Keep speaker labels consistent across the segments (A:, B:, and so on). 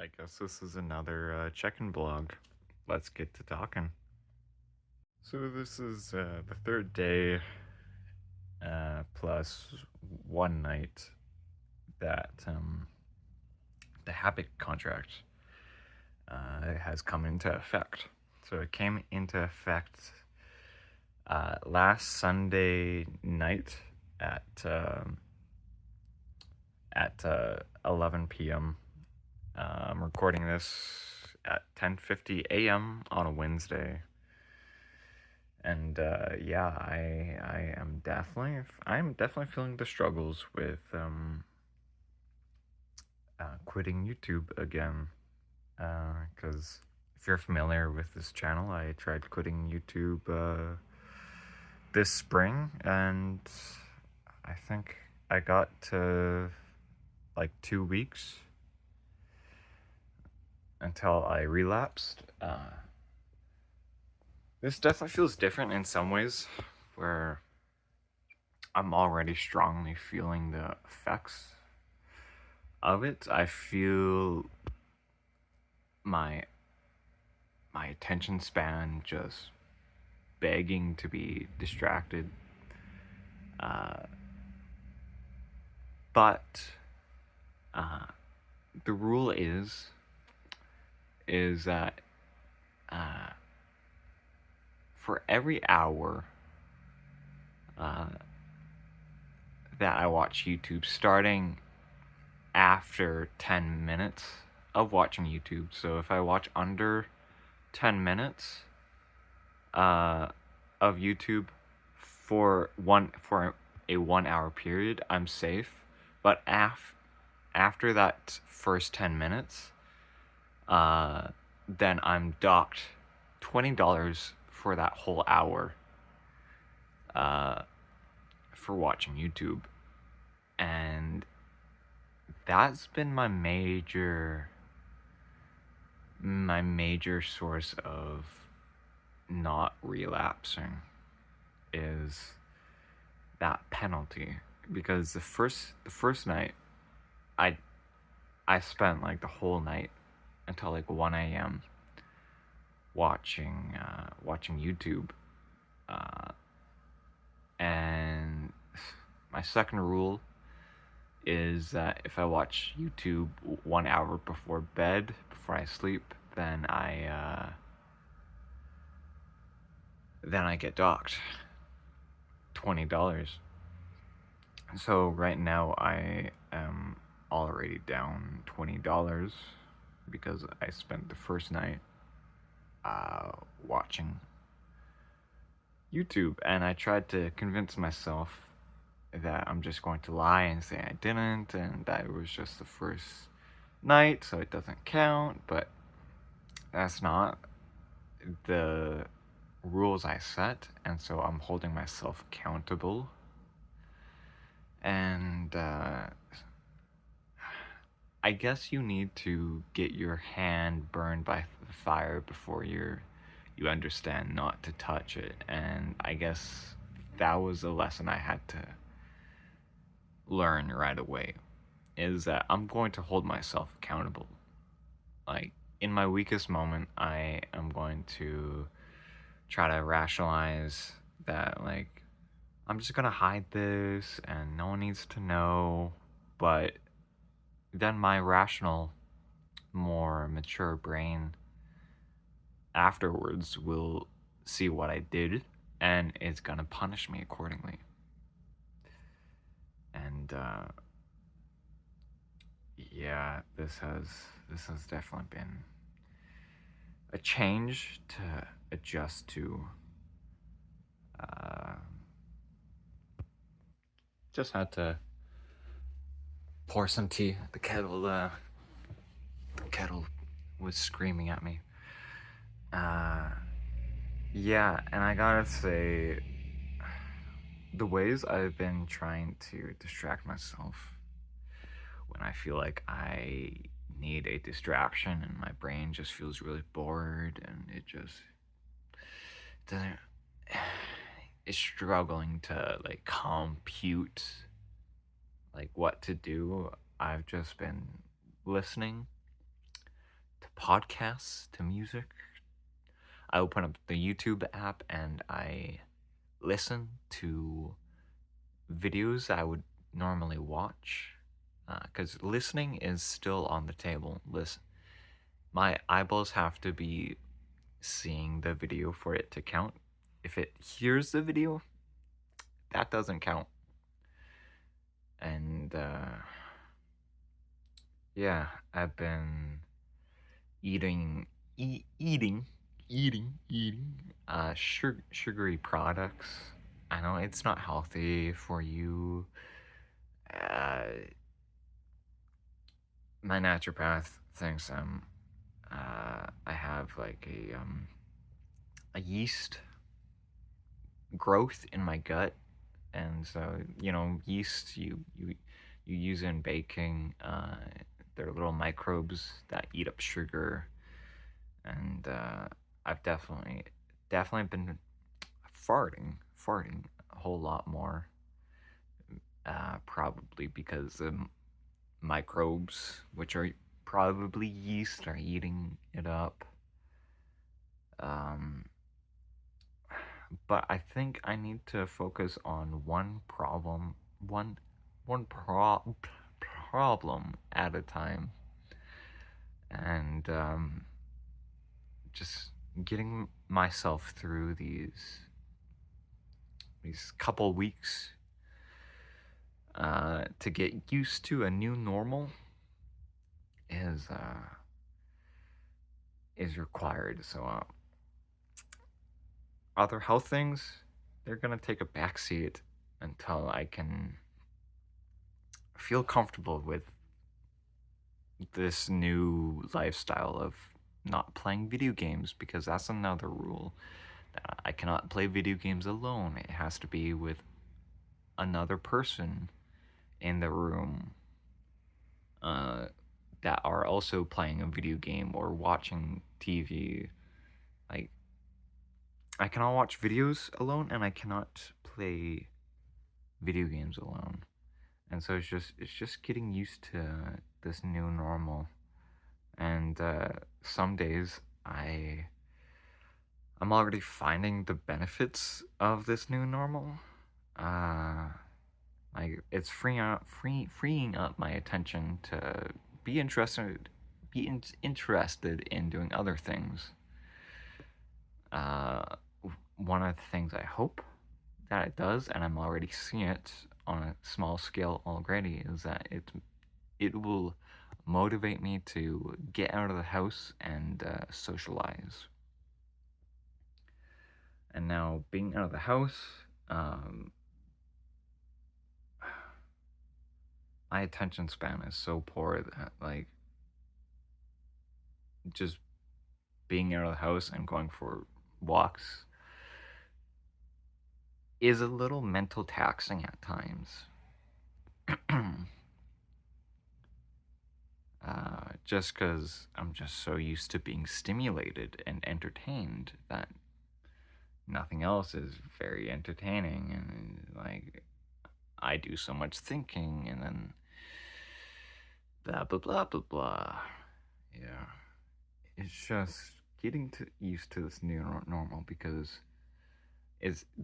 A: I guess this is another check-in blog. Let's get to talking. So this is the third day plus one night that the habit contract has come into effect. So it came into effect last Sunday night at 11 p.m. I'm recording this at 10:50 a.m. on a Wednesday, and I'm definitely feeling the struggles with quitting YouTube again. Because if you're familiar with this channel, I tried quitting YouTube this spring, and I think I got to like 2 weeks until I relapsed. This definitely feels different in some ways, where I'm already strongly feeling the effects of it. I feel my attention span just begging to be distracted. But the rule is that for every hour that I watch YouTube, starting after 10 minutes of watching YouTube, so if I watch under 10 minutes of YouTube for a 1 hour period, I'm safe. But after that first 10 minutes, then I'm docked $20 for that whole hour for watching YouTube. And that's been my major source of not relapsing, is that penalty. Because the first night, I spent like the whole night until like 1 a.m. watching YouTube, and my second rule is that if I watch YouTube 1 hour before bed, before I sleep, then I get docked $20. So right now I am already down $20 because I spent the first night watching YouTube, and I tried to convince myself that I'm just going to lie and say I didn't, and that it was just the first night, so it doesn't count. But that's not the rules I set, and so I'm holding myself accountable. And I guess you need to get your hand burned by the fire before you understand not to touch it. And I guess that was a lesson I had to learn right away, is that I'm going to hold myself accountable. Like, in my weakest moment, I am going to try to rationalize that, like, I'm just gonna hide this and no one needs to know. But then my rational, more mature brain afterwards will see what I did, and it's gonna punish me accordingly. And yeah, this has definitely been a change to adjust to. Just had to pour some tea. The kettle was screaming at me. Yeah, and I gotta say, the ways I've been trying to distract myself when I feel like I need a distraction and my brain just feels really bored and it just doesn't, it's struggling to like compute like what to do. I've just been listening podcasts to music. I open up the YouTube app and I listen to videos I would normally watch. Because listening is still on the table. Listen, my eyeballs have to be seeing the video for it to count. If it hears the video, that doesn't count. And yeah, I've been eating, sugary products. I know it's not healthy for you. Uh, my naturopath thinks I have like a yeast growth in my gut, and so yeast you use in baking. They're little microbes that eat up sugar, and I've definitely been farting a whole lot more. Probably because the microbes, which are probably yeast, are eating it up. Um, but I think I need to focus on one problem at a time, and just getting myself through these couple weeks to get used to a new normal is required. So other health things, they're gonna take a backseat until I can feel comfortable with this new lifestyle of not playing video games, because that's another rule. I cannot play video games alone. It has to be with another person in the room uh, that are also playing a video game or watching TV. Like, I cannot watch videos alone, and I cannot play video games alone. And so it's just getting used to this new normal. And some days I'm already finding the benefits of this new normal. Like, it's freeing up my attention to be interested in doing other things. One of the things I hope that it does, and I'm already seeing it on a small scale already, is that it will motivate me to get out of the house and socialize. And now, being out of the house, my attention span is so poor that, like, just being out of the house and going for walks is a little mental taxing at times. Just because I'm just so used to being stimulated and entertained that nothing else is very entertaining, and like I do so much thinking, and then blah blah blah blah blah. Yeah, it's just getting used to this new normal, because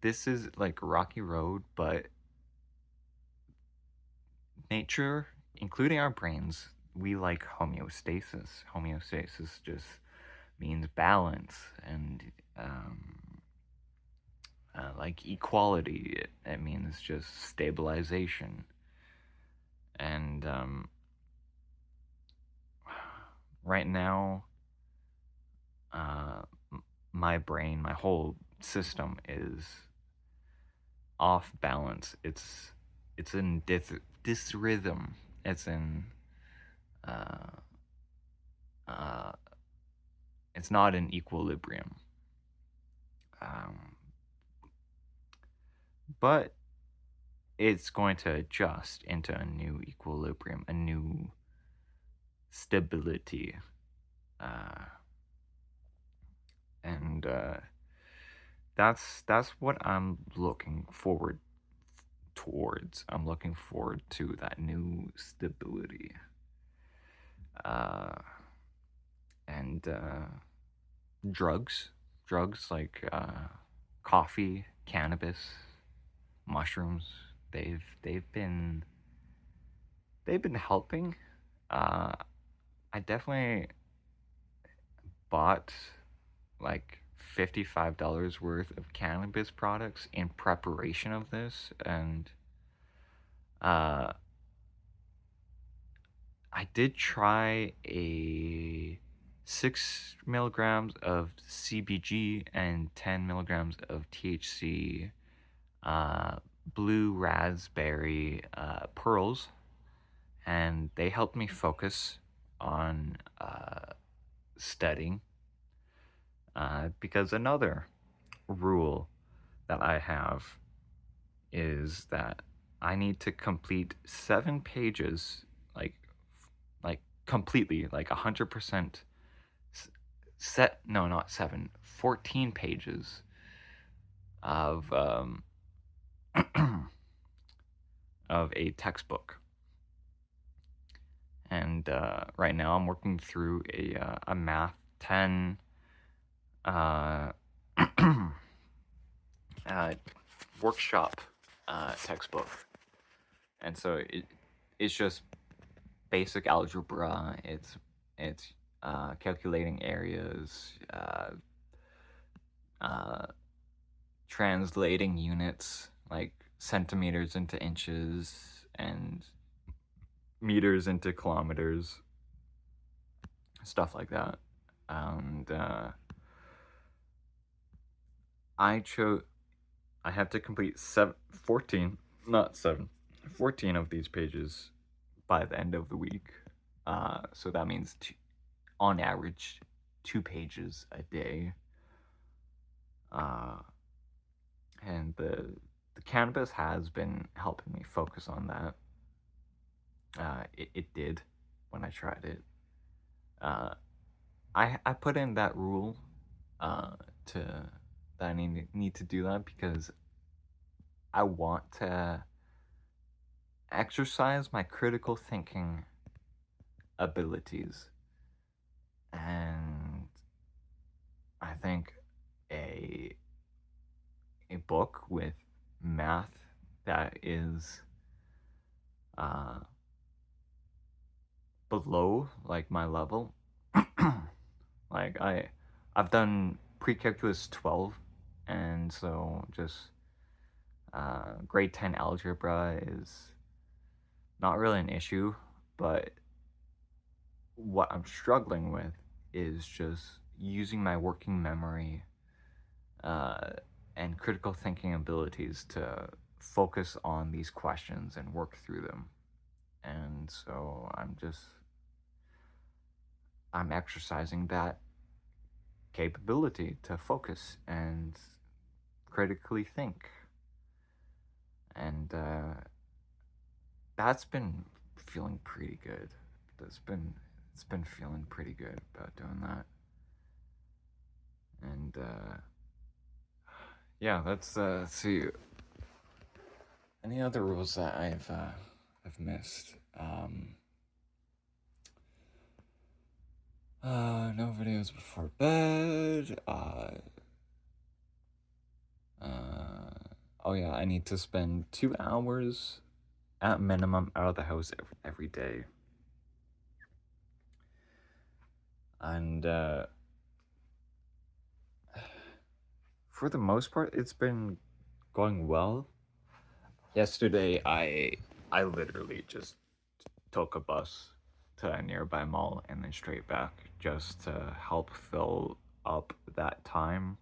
A: this is like a rocky road, but nature, including our brains, we like homeostasis. Homeostasis just means balance, and like equality, it means just stabilization. And right now, uh, my brain, my whole system is off balance. It's in dysrhythm. It's in uh, uh, it's not in equilibrium. But it's going to adjust into a new equilibrium, a new stability. And that's what I'm looking forward towards. I'm looking forward to that new stability. And and drugs, drugs like coffee, cannabis, mushrooms. They've been helping. Uh, I definitely bought like $55 worth of cannabis products in preparation of this, and uh, I did try a 6 milligrams of CBG and 10 milligrams of THC uh, blue raspberry pearls, and they helped me focus on studying. Because another rule that I have is that I need to complete 7 pages, like completely, like 100% set. No, not seven. 14 pages of of a textbook. And right now I'm working through a math 10 uh, workshop textbook, and so it's just basic algebra. It's calculating areas, uh, translating units like centimeters into inches and meters into kilometers, stuff like that. And I have to complete 14, not 7, 14 of these pages by the end of the week. So that means on average 2 pages a day. And the cannabis has been helping me focus on that. It did when I tried it. I put in that rule to that I need to do that because I want to exercise my critical thinking abilities, and I think a a book with math that is uh, below like my level. Like I've done pre-calculus 12, and so just grade 10 algebra is not really an issue, but what I'm struggling with is just using my working memory uh, and critical thinking abilities to focus on these questions and work through them. And so I'm exercising that capability to focus and critically think. And that's been feeling pretty good. It's been feeling pretty good about doing that. And yeah, let's see. Any other rules that I've missed? No videos before bed. Oh yeah, I need to spend 2 hours at minimum out of the house every day. And for the most part, it's been going well. Yesterday, I literally just took a bus to a nearby mall and then straight back just to help fill up that time.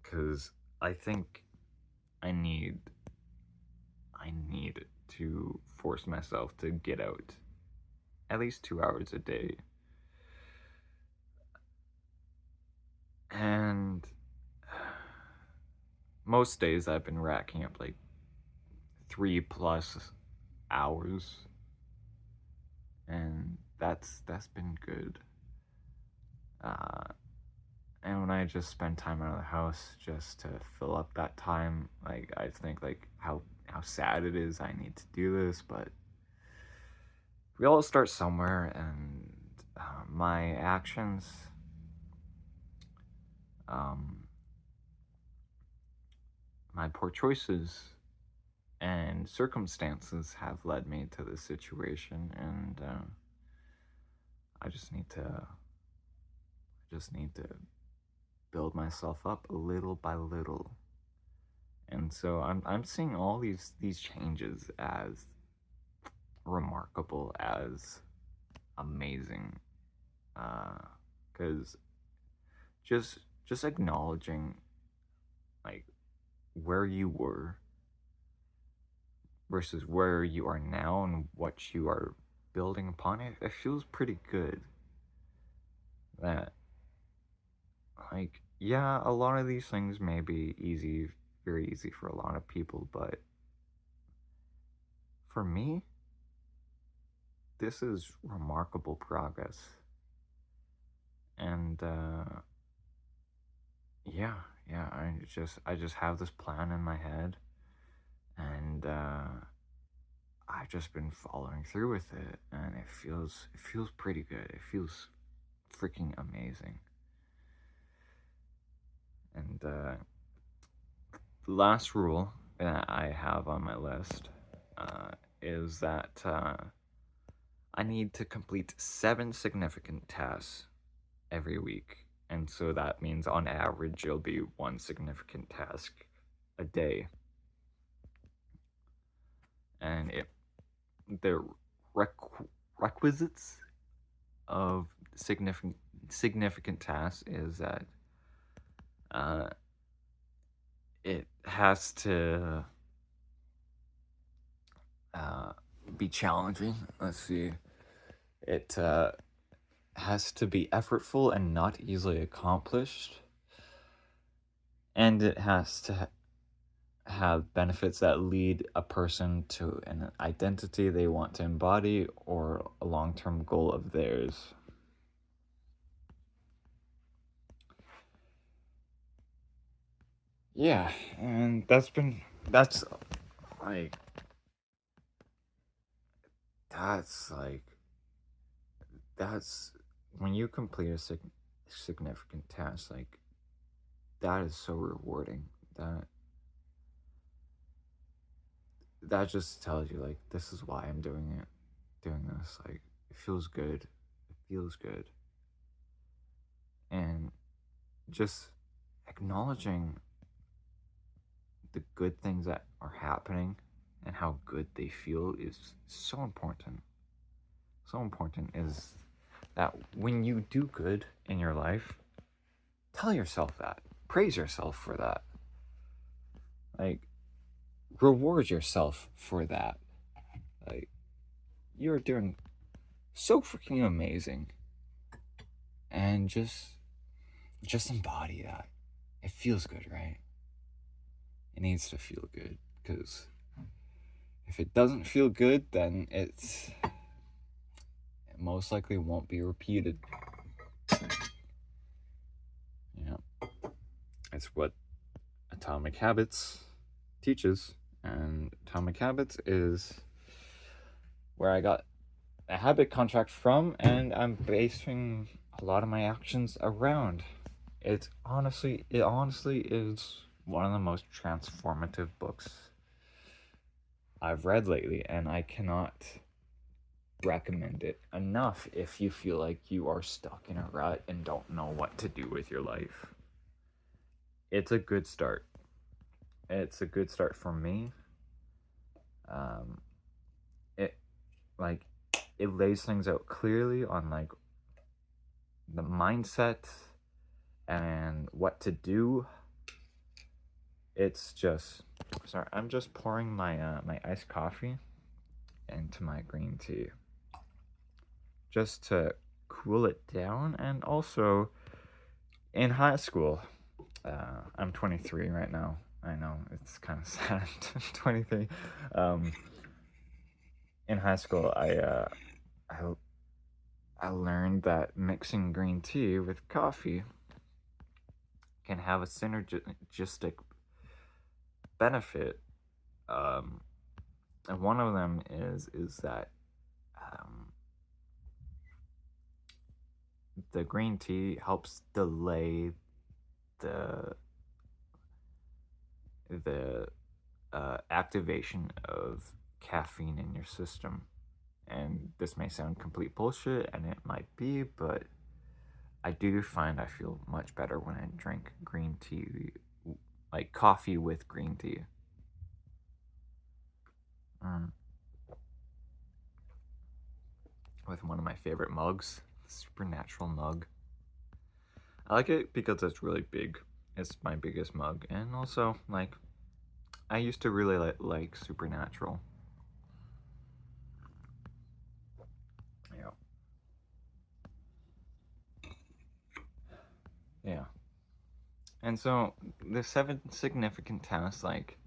A: Because I think I need to force myself to get out at least 2 hours a day. And most days I've been racking up like 3+ hours, and that's been good. And when I just spend time out of the house just to fill up that time, like I think like how how sad it is I need to do this, but we all start somewhere, and my actions, um, my poor choices, and circumstances have led me to this situation, and I just need to build myself up little by little. And so I'm seeing all these changes as remarkable, as amazing, because just acknowledging like where you were versus where you are now and what you are building upon it feels pretty good. That, like, yeah, a lot of these things may be easy, very easy for a lot of people, but for me, this is remarkable progress. And yeah, yeah, I just have this plan in my head, and I've just been following through with it, and it feels pretty good. It feels freaking amazing. And the last rule that I have on my list uh, is that I need to complete 7 significant tasks every week. And so that means on average, it'll be one significant task a day. And the requisites of significant tasks is that uh, it has to uh, be challenging. Let's see. It has to be effortful and not easily accomplished. And it has to have benefits that lead a person to an identity they want to embody or a long term goal of theirs. Yeah, and that's like, that's like, that's when you complete a significant task, like, that is so rewarding. That that just tells you, like, this is why I'm doing this. Like, it feels good. It feels good. And just acknowledging the good things that are happening and how good they feel is so important. So important is that when you do good in your life, tell yourself that. Praise yourself for that. Like, reward yourself for that. Like, you're doing so freaking amazing. And just embody that. It feels good, right? It needs to feel good, because if it doesn't feel good, then it most likely won't be repeated. You know, it's what Atomic Habits teaches, and Atomic Habits is where I got a habit contract from, and I'm basing a lot of my actions around. It honestly is one of the most transformative books I've read lately, and I cannot recommend it enough if you feel like you are stuck in a rut and don't know what to do with your life. It's a good start. It's a good start for me. Um, it like it lays things out clearly on, like, the mindset and what to do. It's just, sorry, I'm just pouring my iced coffee into my green tea just to cool it down. And also, in high school, I'm 23 right now. I know it's kind of sad. 23. Um, in high school, I I learned that mixing green tea with coffee can have a synergistic benefit Um, and one of them is that um, the green tea helps delay the the activation of caffeine in your system. And this may sound complete bullshit, and it might be, but I do find I feel much better when I drink green tea, like coffee with green tea. Mm. With one of my favorite mugs, the Supernatural mug. I like it because it's really big. It's my biggest mug, and also like I used to really like Supernatural. Yeah, yeah. And so the seven significant tasks, like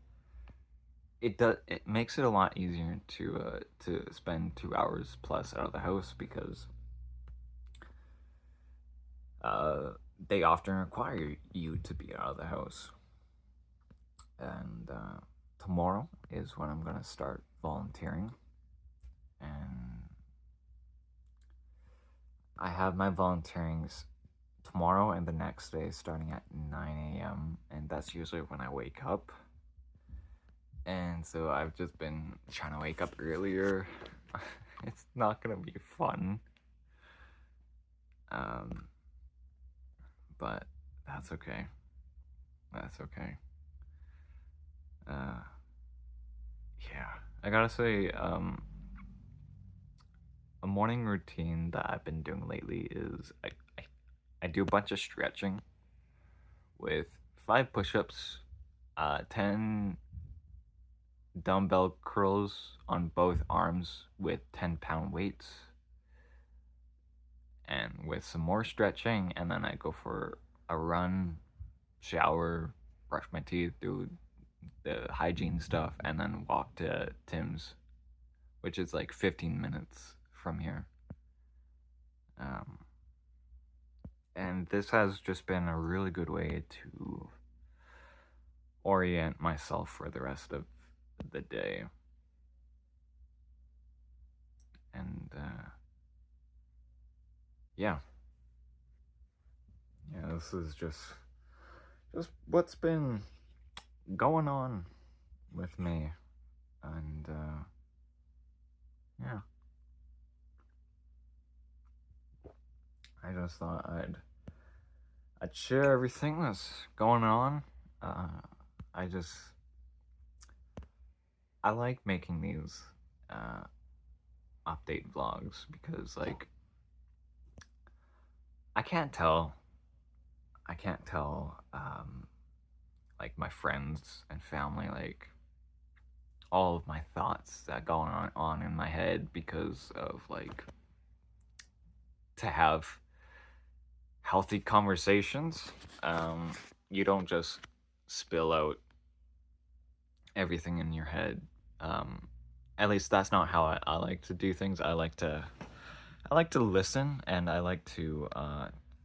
A: it makes it a lot easier to spend 2 hours plus out of the house because uh, they often require you to be out of the house. And tomorrow is when I'm gonna start volunteering, and I have my volunteerings tomorrow and the next day starting at 9 a.m. and that's usually when I wake up. And so I've just been trying to wake up earlier. It's not gonna be fun. Um, but that's okay. That's okay. Uh, yeah. I gotta say, a morning routine that I've been doing lately is I do a bunch of stretching with 5 push-ups, 10 dumbbell curls on both arms with 10-pound weights, and with some more stretching, and then I go for a run, shower, brush my teeth, do the hygiene stuff, and then walk to Tim's, which is like 15 minutes from here. Um, and this has just been a really good way to orient myself for the rest of the day. And yeah, yeah, this is just what's been going on with me, and yeah, I just thought I'd share everything that's going on. Uh, I just I like making these uh, update vlogs because like I can't tell I can't tell like my friends and family like all of my thoughts that go on in my head because of like to have healthy conversations. You don't just spill out everything in your head. Um, at least that's not how I like to do things. I like to listen, and I like to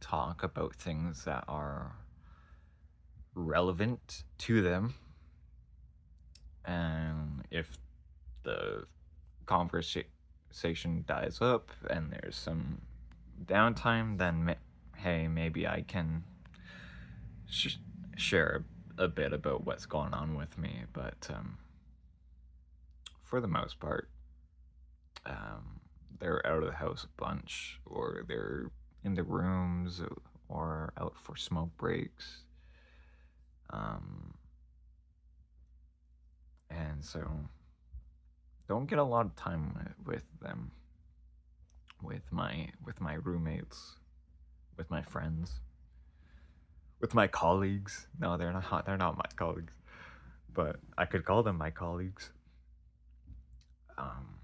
A: talk about things that are relevant to them. And if the conversation dies up and there's some downtime, then hey, maybe I can share a bit about what's going on with me. But for the most part, um, they're out of the house a bunch, or they're in the rooms, or out for smoke breaks. Um, and so don't get a lot of time with them, with my roommates, with my friends, with my colleagues. No, they're not my colleagues, but I could call them my colleagues. Um,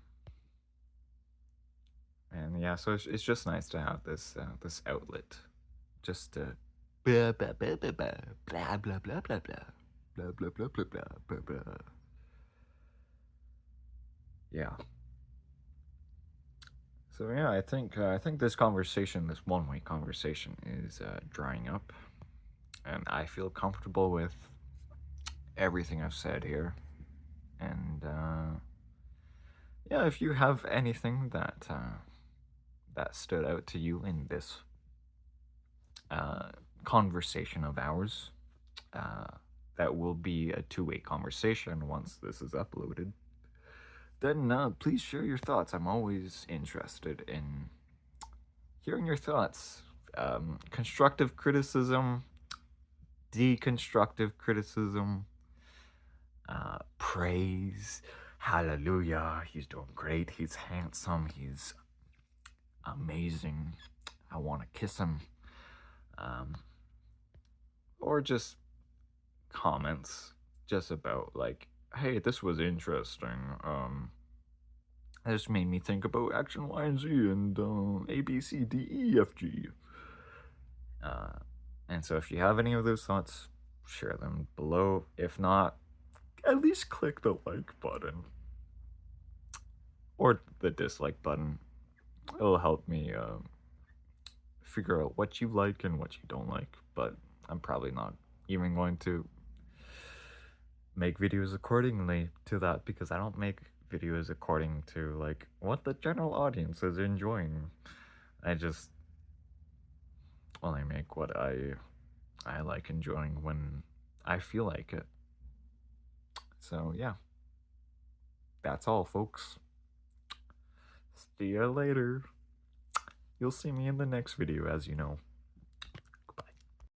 A: and yeah, so it's just nice to have this outlet, just to blah blah blah blah blah blah blah blah blah blah blah blah blah blah blah blah. Yeah. So yeah, I think this conversation, this one-way conversation, is drying up, and I feel comfortable with everything I've said here. And yeah, if you have anything that stood out to you in this uh, conversation of ours, uh, that will be a two-way conversation once this is uploaded, then please share your thoughts. I'm always interested in hearing your thoughts. Constructive criticism, deconstructive criticism, praise, hallelujah, he's doing great, he's handsome, he's amazing, I want to kiss him, um, or just comments just about like, hey, this was interesting, this made me think about action Y and Z and A, B, C, D, E, F, G. And so if you have any of those thoughts, share them below. If not, at least click the like button or the dislike button. It'll help me figure out what you like and what you don't like. But I'm probably not even going to make videos accordingly to that, because I don't make videos according to like what the general audience is enjoying. I just only make what I like enjoying when I feel like it. So yeah, that's all, folks. See ya later. You'll see me in the next video, as you know.